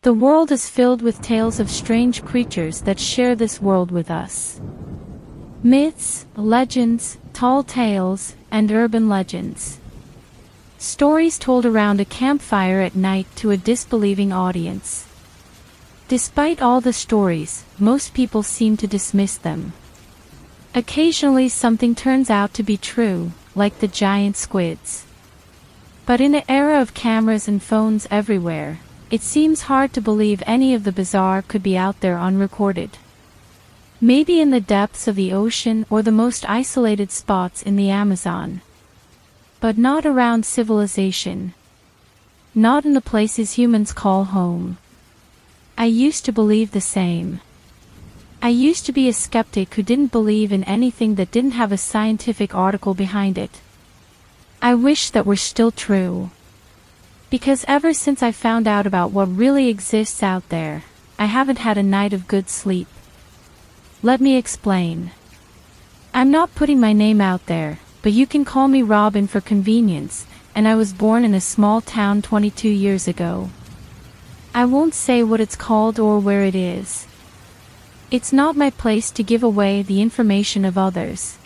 The world is filled with tales of strange creatures that share this world with us. Myths, legends, tall tales, and urban legends. Stories told around a campfire at night to a disbelieving audience. Despite all the stories, most people seem to dismiss them. Occasionally something turns out to be true, like the giant squids. But in an era of cameras and phones everywhere, it seems hard to believe any of the bizarre could be out there unrecorded. Maybe in the depths of the ocean or the most isolated spots in the Amazon. But not around civilization. Not in the places humans call home. I used to believe the same. I used to be a skeptic who didn't believe in anything that didn't have a scientific article behind it. I wish that were still true. Because ever since I found out about what really exists out there, I haven't had a night of good sleep. Let me explain. I'm not putting my name out there, but you can call me Robin for convenience, and I was born in a small town 22 years ago. I won't say what it's called or where it is. It's not my place to give away the information of others.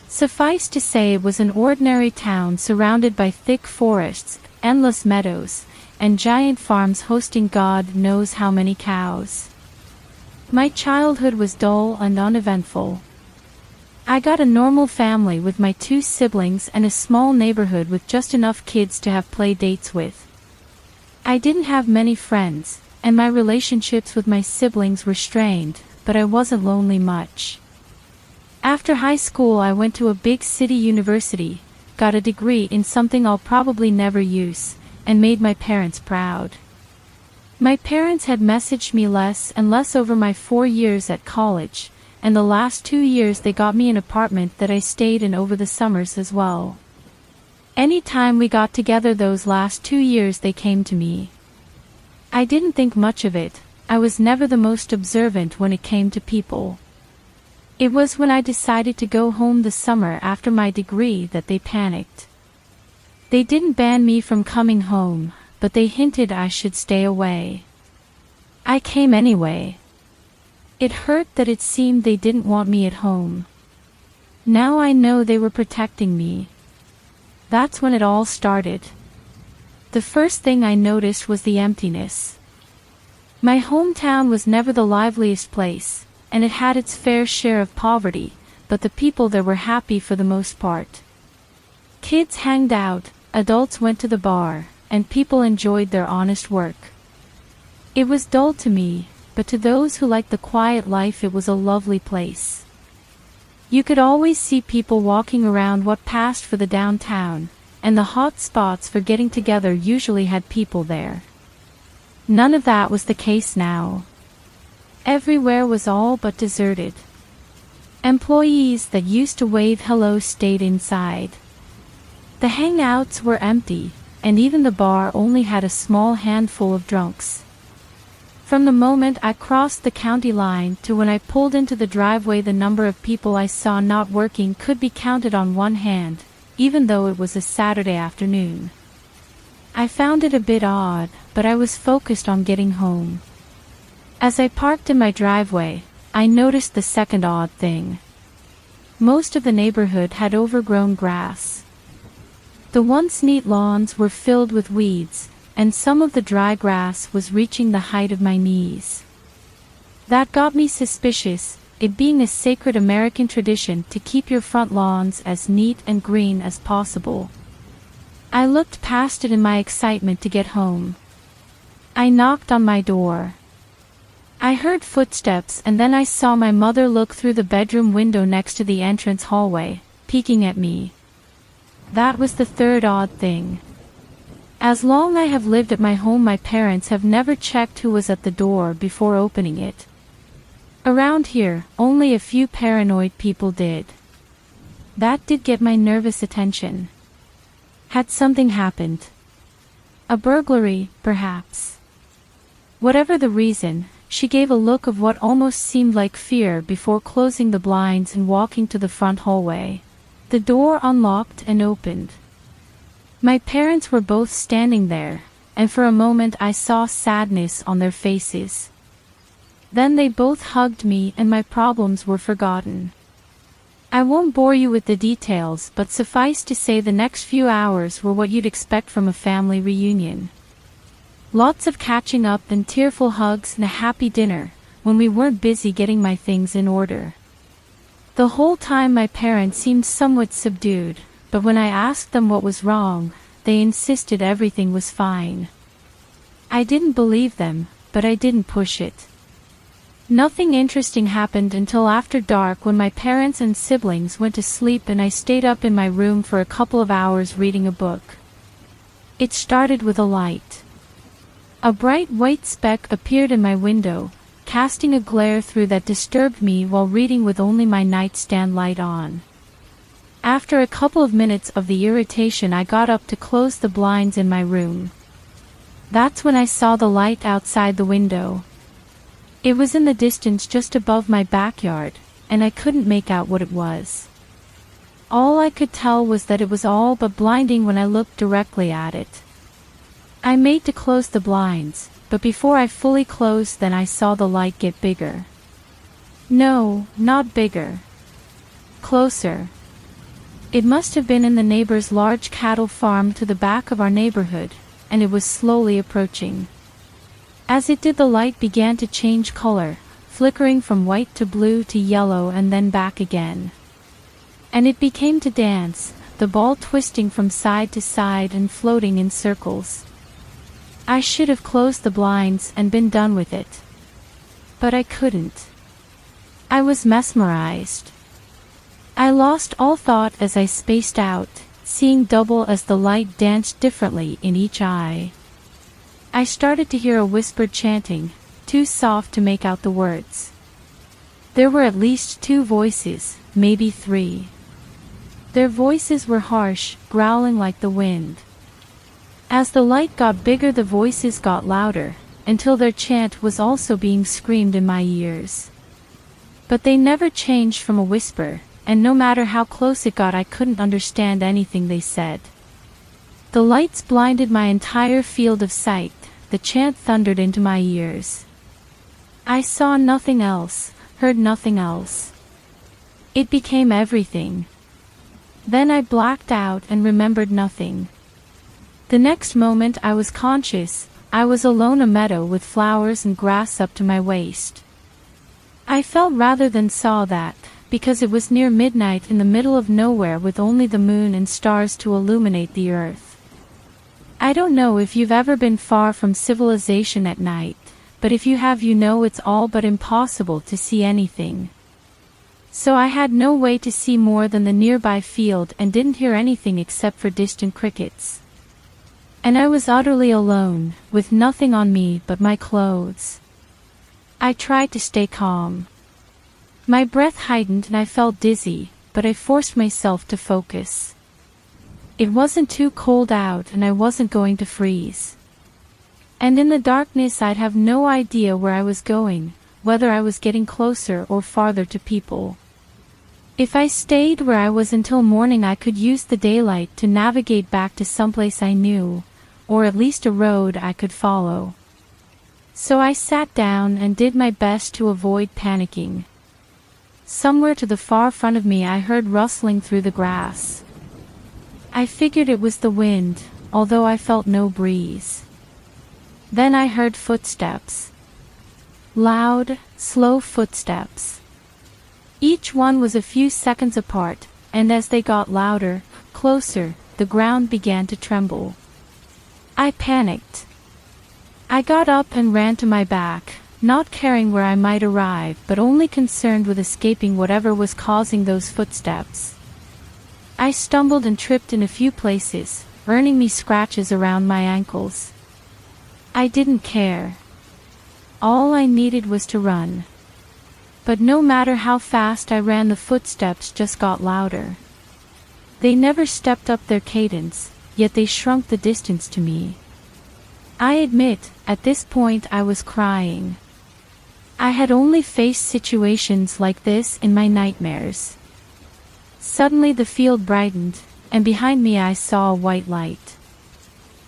Suffice to say it was an ordinary town surrounded by thick forests, endless meadows, and giant farms hosting God knows how many cows. My childhood was dull and uneventful. I got a normal family with my 2 siblings and a small neighborhood with just enough kids to have play dates with. I didn't have many friends, and my relationships with my siblings were strained, but I wasn't lonely much. After high school I went to a big city university, got a degree in something I'll probably never use, and made my parents proud. My parents had messaged me less and less over my 4 years at college, and the last 2 years they got me an apartment that I stayed in over the summers as well. Any time we got together those last 2 years they came to me. I didn't think much of it. I was never the most observant when it came to people. It was when I decided to go home this summer after my degree that they panicked. They didn't ban me from coming home, but they hinted I should stay away. I came anyway. It hurt that it seemed they didn't want me at home. Now I know they were protecting me. That's when it all started. The first thing I noticed was the emptiness. My hometown was never the liveliest place, and it had its fair share of poverty, but the people there were happy for the most part. Kids hanged out, adults went to the bar, and people enjoyed their honest work. It was dull to me, but to those who liked the quiet life it was a lovely place. You could always see people walking around what passed for the downtown, and the hot spots for getting together usually had people there. None of that was the case now. Everywhere was all but deserted. Employees that used to wave hello stayed inside. The hangouts were empty, and even the bar only had a small handful of drunks. From the moment I crossed the county line to when I pulled into the driveway the number of people I saw not working could be counted on one hand, even though it was a Saturday afternoon. I found it a bit odd, but I was focused on getting home. As I parked in my driveway, I noticed the second odd thing. Most of the neighborhood had overgrown grass. The once neat lawns were filled with weeds, and some of the dry grass was reaching the height of my knees. That got me suspicious, it being a sacred American tradition to keep your front lawns as neat and green as possible. I looked past it in my excitement to get home. I knocked on my door. I heard footsteps and then I saw my mother look through the bedroom window next to the entrance hallway, peeking at me. That was the third odd thing. As long I have lived at my home my parents have never checked who was at the door before opening it. Around here, only a few paranoid people did. That did get my nervous attention. Had something happened? A burglary, perhaps? Whatever the reason, she gave a look of what almost seemed like fear before closing the blinds and walking to the front hallway. The door unlocked and opened. My parents were both standing there, and for a moment I saw sadness on their faces. Then they both hugged me and my problems were forgotten. I won't bore you with the details, but suffice to say the next few hours were what you'd expect from a family reunion. Lots of catching up and tearful hugs and a happy dinner, when we weren't busy getting my things in order. The whole time my parents seemed somewhat subdued, but when I asked them what was wrong, they insisted everything was fine. I didn't believe them, but I didn't push it. Nothing interesting happened until after dark when my parents and siblings went to sleep and I stayed up in my room for a couple of hours reading a book. It started with a light. A bright white speck appeared in my window, casting a glare through that disturbed me while reading with only my nightstand light on. After a couple of minutes of the irritation, I got up to close the blinds in my room. That's when I saw the light outside the window. It was in the distance just above my backyard, and I couldn't make out what it was. All I could tell was that it was all but blinding when I looked directly at it. I made to close the blinds, but before I fully closed then I saw the light get bigger. No, not bigger. Closer. It must have been in the neighbor's large cattle farm to the back of our neighborhood, and it was slowly approaching. As it did, the light began to change color, flickering from white to blue to yellow and then back again. And it became to dance, the ball twisting from side to side and floating in circles. I should have closed the blinds and been done with it. But I couldn't. I was mesmerized. I lost all thought as I spaced out, seeing double as the light danced differently in each eye. I started to hear a whispered chanting, too soft to make out the words. There were at least 2 voices, maybe 3. Their voices were harsh, growling like the wind. As the light got bigger, the voices got louder, until their chant was also being screamed in my ears. But they never changed from a whisper, and no matter how close it got I couldn't understand anything they said. The lights blinded my entire field of sight, the chant thundered into my ears. I saw nothing else, heard nothing else. It became everything. Then I blacked out and remembered nothing. The next moment I was conscious, I was alone in a meadow with flowers and grass up to my waist. I felt rather than saw that, because it was near midnight in the middle of nowhere with only the moon and stars to illuminate the earth. I don't know if you've ever been far from civilization at night, but if you have, you know it's all but impossible to see anything. So I had no way to see more than the nearby field and didn't hear anything except for distant crickets. And I was utterly alone, with nothing on me but my clothes. I tried to stay calm. My breath heightened and I felt dizzy, but I forced myself to focus. It wasn't too cold out and I wasn't going to freeze. And in the darkness I'd have no idea where I was going, whether I was getting closer or farther to people. If I stayed where I was until morning I could use the daylight to navigate back to someplace I knew, or at least a road I could follow. So I sat down and did my best to avoid panicking. Somewhere to the far front of me I heard rustling through the grass. I figured it was the wind, although I felt no breeze. Then I heard footsteps. Loud, slow footsteps. Each one was a few seconds apart, and as they got louder, closer, the ground began to tremble. I panicked. I got up and ran to my back, not caring where I might arrive but only concerned with escaping whatever was causing those footsteps. I stumbled and tripped in a few places, earning me scratches around my ankles. I didn't care. All I needed was to run. But no matter how fast I ran, the footsteps just got louder. They never stepped up their cadence, yet they shrunk the distance to me. I admit, at this point I was crying. I had only faced situations like this in my nightmares. Suddenly the field brightened, and behind me I saw a white light.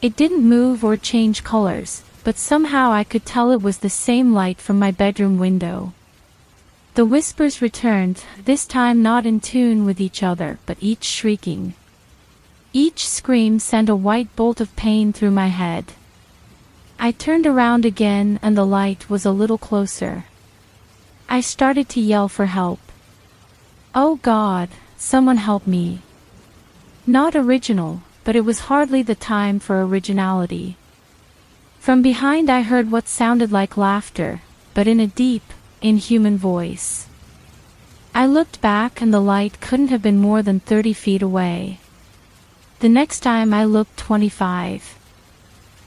It didn't move or change colors, but somehow I could tell it was the same light from my bedroom window. The whispers returned, this time not in tune with each other, but each shrieking. Each scream sent a white bolt of pain through my head. I turned around again and the light was a little closer. I started to yell for help. Oh God, someone help me. Not original, but it was hardly the time for originality. From behind I heard what sounded like laughter, but in a deep, inhuman voice. I looked back and the light couldn't have been more than 30 feet away. The next time I looked 25.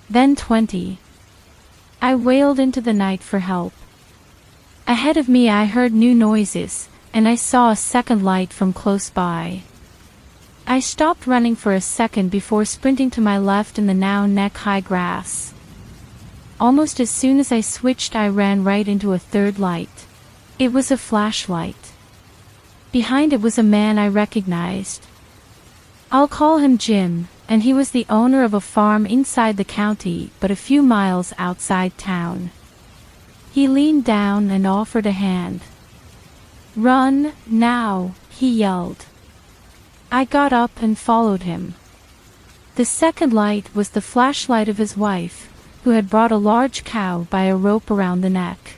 Then 20. I wailed into the night for help. Ahead of me I heard new noises, and I saw a second light from close by. I stopped running for a second before sprinting to my left in the now neck-high grass. Almost as soon as I switched I ran right into a third light. It was a flashlight. Behind it was a man I recognized. I'll call him Jim, and he was the owner of a farm inside the county but a few miles outside town. He leaned down and offered a hand. "Run, now," he yelled. I got up and followed him. The second light was the flashlight of his wife, who had brought a large cow by a rope around the neck.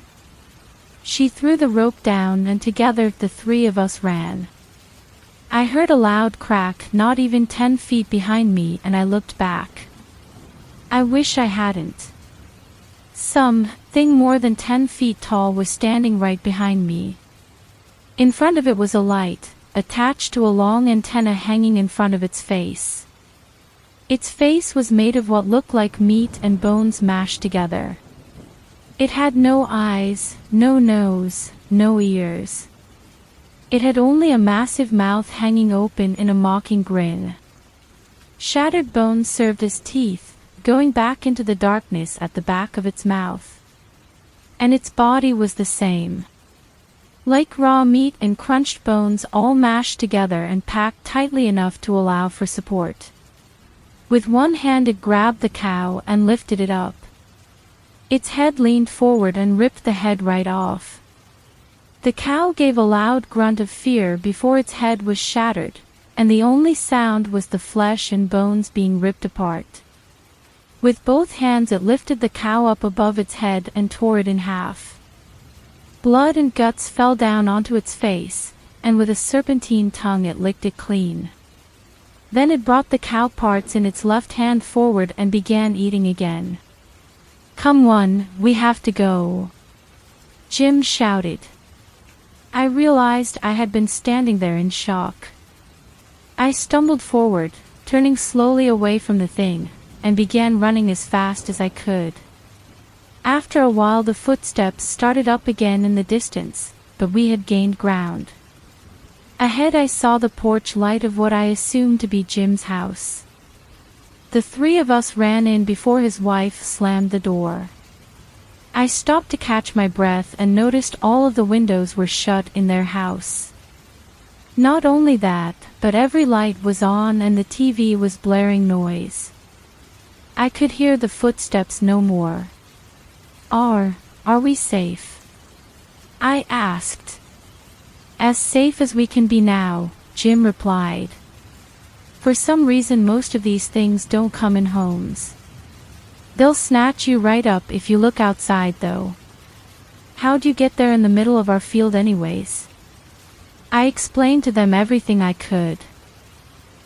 She threw the rope down and together the three of us ran. I heard a loud crack not even 10 feet behind me and I looked back. I wish I hadn't. Something more than 10 feet tall was standing right behind me. In front of it was a light, attached to a long antenna hanging in front of its face. Its face was made of what looked like meat and bones mashed together. It had no eyes, no nose, no ears. It had only a massive mouth hanging open in a mocking grin. Shattered bones served as teeth, going back into the darkness at the back of its mouth. And its body was the same. Like raw meat and crunched bones all mashed together and packed tightly enough to allow for support. With one hand it grabbed the cow and lifted it up. Its head leaned forward and ripped the head right off. The cow gave a loud grunt of fear before its head was shattered, and the only sound was the flesh and bones being ripped apart. With both hands it lifted the cow up above its head and tore it in half. Blood and guts fell down onto its face, and with a serpentine tongue it licked it clean. Then it brought the cow parts in its left hand forward and began eating again. "Come on, we have to go," Jim shouted. I realized I had been standing there in shock. I stumbled forward, turning slowly away from the thing, and began running as fast as I could. After a while the footsteps started up again in the distance, but we had gained ground. Ahead I saw the porch light of what I assumed to be Jim's house. The three of us ran in before his wife slammed the door. I stopped to catch my breath and noticed all of the windows were shut in their house. Not only that, but every light was on and the TV was blaring noise. I could hear the footsteps no more. Are we safe?" I asked. "As safe as we can be now," Jim replied. "For some reason most of these things don't come in homes. They'll snatch you right up if you look outside though. How'd you get there in the middle of our field anyways?" I explained to them everything I could.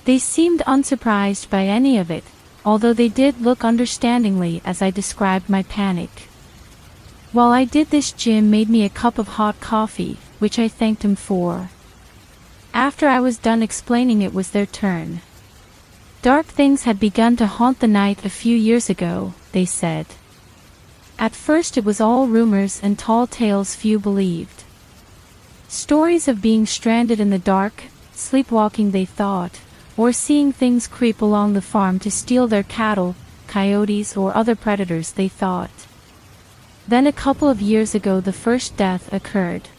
They seemed unsurprised by any of it, although they did look understandingly as I described my panic. While I did this, Jim made me a cup of hot coffee, which I thanked him for. After I was done explaining, it was their turn. Dark things had begun to haunt the night a few years ago, they said. At first it was all rumors and tall tales few believed. Stories of being stranded in the dark, sleepwalking they thought, or seeing things creep along the farm to steal their cattle, coyotes or other predators they thought. Then a couple of years ago the first death occurred.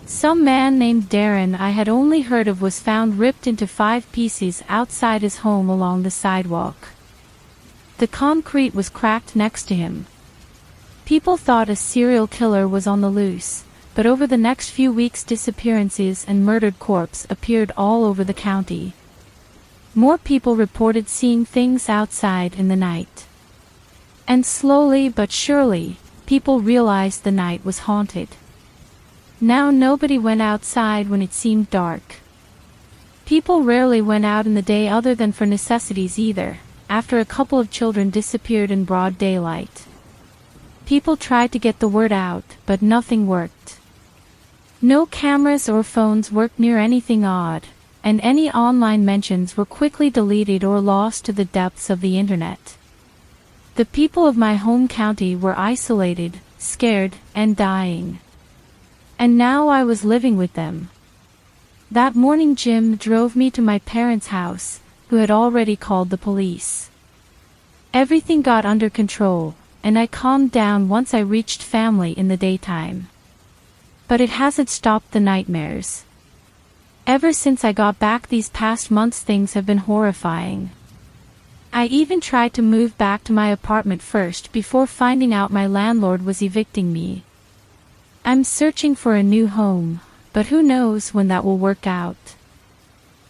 Some man named Darren I had only heard of was found ripped into 5 pieces outside his home along the sidewalk. The concrete was cracked next to him. People thought a serial killer was on the loose, but over the next few weeks disappearances and murdered corpses appeared all over the county. More people reported seeing things outside in the night. And slowly but surely, people realized the night was haunted. Now nobody went outside when it seemed dark. People rarely went out in the day other than for necessities either, after a couple of children disappeared in broad daylight. People tried to get the word out, but nothing worked. No cameras or phones worked near anything odd, and any online mentions were quickly deleted or lost to the depths of the internet. The people of my home county were isolated, scared, and dying. And now I was living with them. That morning Jim drove me to my parents' house, who had already called the police. Everything got under control, and I calmed down once I reached family in the daytime. But it hasn't stopped the nightmares. Ever since I got back these past months things have been horrifying. I even tried to move back to my apartment first before finding out my landlord was evicting me. I'm searching for a new home, but who knows when that will work out.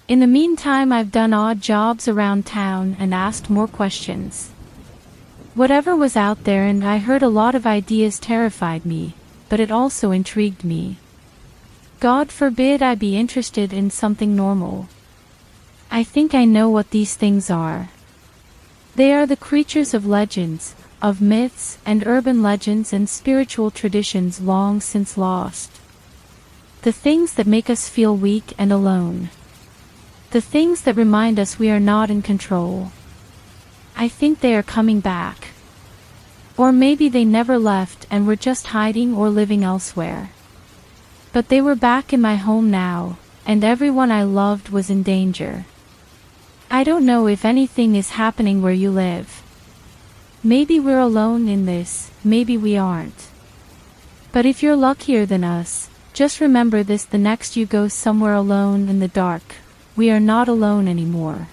In the meantime I've done odd jobs around town and asked more questions. Whatever was out there, and I heard a lot of ideas terrified me, but it also intrigued me. God forbid I be interested in something normal. I think I know what these things are. They are the creatures of legends, of myths and urban legends and spiritual traditions long since lost. The things that make us feel weak and alone. The things that remind us we are not in control. I think they are coming back. Or maybe they never left and were just hiding or living elsewhere. But they were back in my home now, and everyone I loved was in danger. I don't know if anything is happening where you live. Maybe we're alone in this, maybe we aren't. But if you're luckier than us, just remember this: the next you go somewhere alone in the dark, we are not alone anymore.